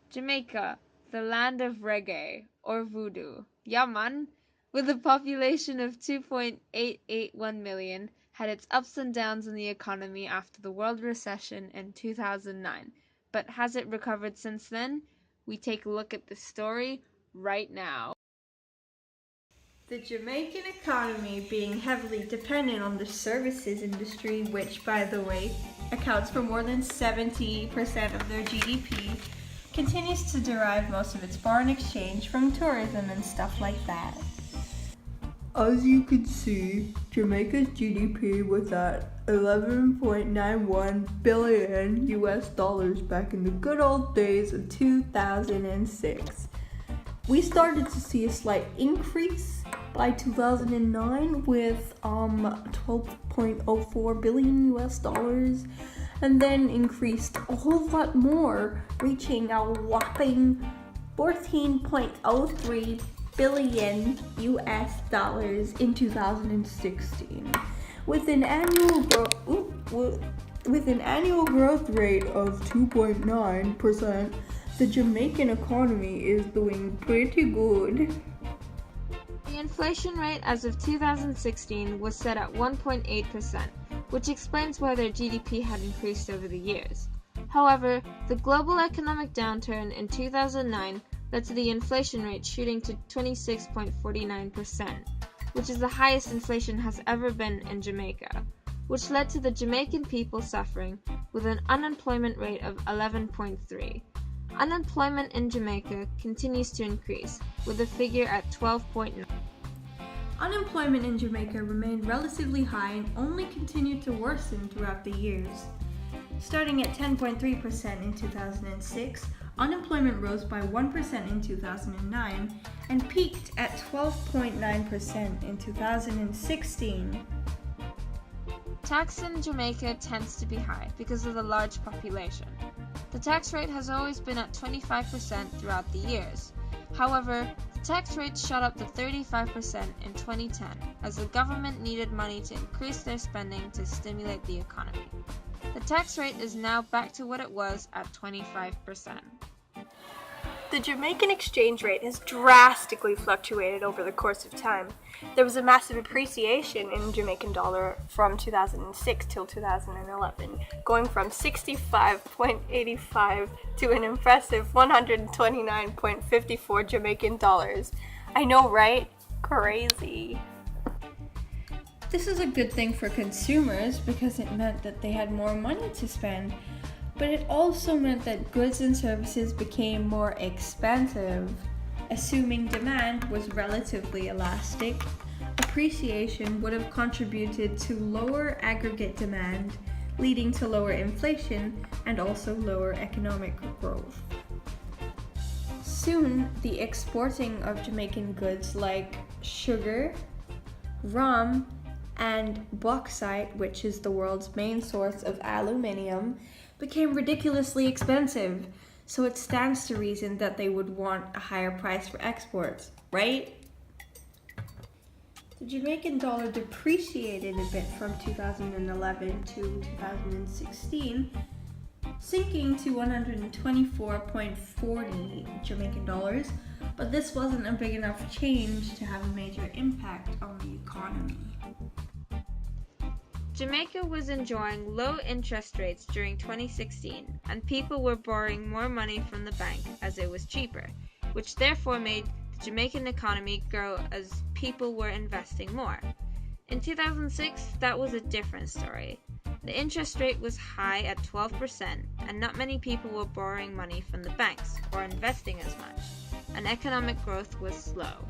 Jamaica, the land of reggae, or voodoo. Yeah, man. With a population of 2.881 million, had its ups and downs in the economy after the world recession in 2009. But has it recovered since then? We take a look at this story right now. The Jamaican economy being heavily dependent on the services industry, which, by the way, accounts for more than 70% of their GDP, continues to derive most of its foreign exchange from tourism and stuff like that. As you can see, Jamaica's GDP was at 11.91 billion US dollars back in the good old days of 2006. We started to see a slight increase by 2009 with 12.04 billion US dollars, and then increased a whole lot more, reaching a whopping 14.03 billion US dollars in 2016, with an annual growth rate of 2.9%. The Jamaican economy is doing pretty good. The inflation rate as of 2016 was set at 1.8%, which explains why their GDP had increased over the years. However, the global economic downturn in 2009 led to the inflation rate shooting to 26.49%, which is the highest inflation has ever been in Jamaica, which led to the Jamaican people suffering with an unemployment rate of 11.3. Unemployment in Jamaica continues to increase, with a figure at 12.9. Unemployment in Jamaica remained relatively high and only continued to worsen throughout the years. Starting at 10.3% in 2006, unemployment rose by 1% in 2009 and peaked at 12.9% in 2016. Tax in Jamaica tends to be high because of the large population. The tax rate has always been at 25% throughout the years. However, the tax rate shot up to 35% in 2010 as the government needed money to increase their spending to stimulate the economy. The tax rate is now back to what it was at 25%. The Jamaican exchange rate has drastically fluctuated over the course of time. There was a massive appreciation in Jamaican dollar from 2006 till 2011, going from 65.85 to an impressive 129.54 Jamaican dollars. I know, right? Crazy. This is a good thing for consumers because it meant that they had more money to spend, but it also meant that goods and services became more expensive. Assuming demand was relatively elastic, appreciation would have contributed to lower aggregate demand, leading to lower inflation and also lower economic growth. Soon, the exporting of Jamaican goods like sugar, rum, and bauxite, which is the world's main source of aluminium, became ridiculously expensive, so it stands to reason that they would want a higher price for exports, right? The Jamaican dollar depreciated a bit from 2011 to 2016, sinking to 124.40 Jamaican dollars, but this wasn't a big enough change to have a major impact on the economy. Jamaica was enjoying low interest rates during 2016, and people were borrowing more money from the bank as it was cheaper, which therefore made the Jamaican economy grow as people were investing more. In 2006, that was a different story. The interest rate was high at 12%, and not many people were borrowing money from the banks or investing as much, and economic growth was slow.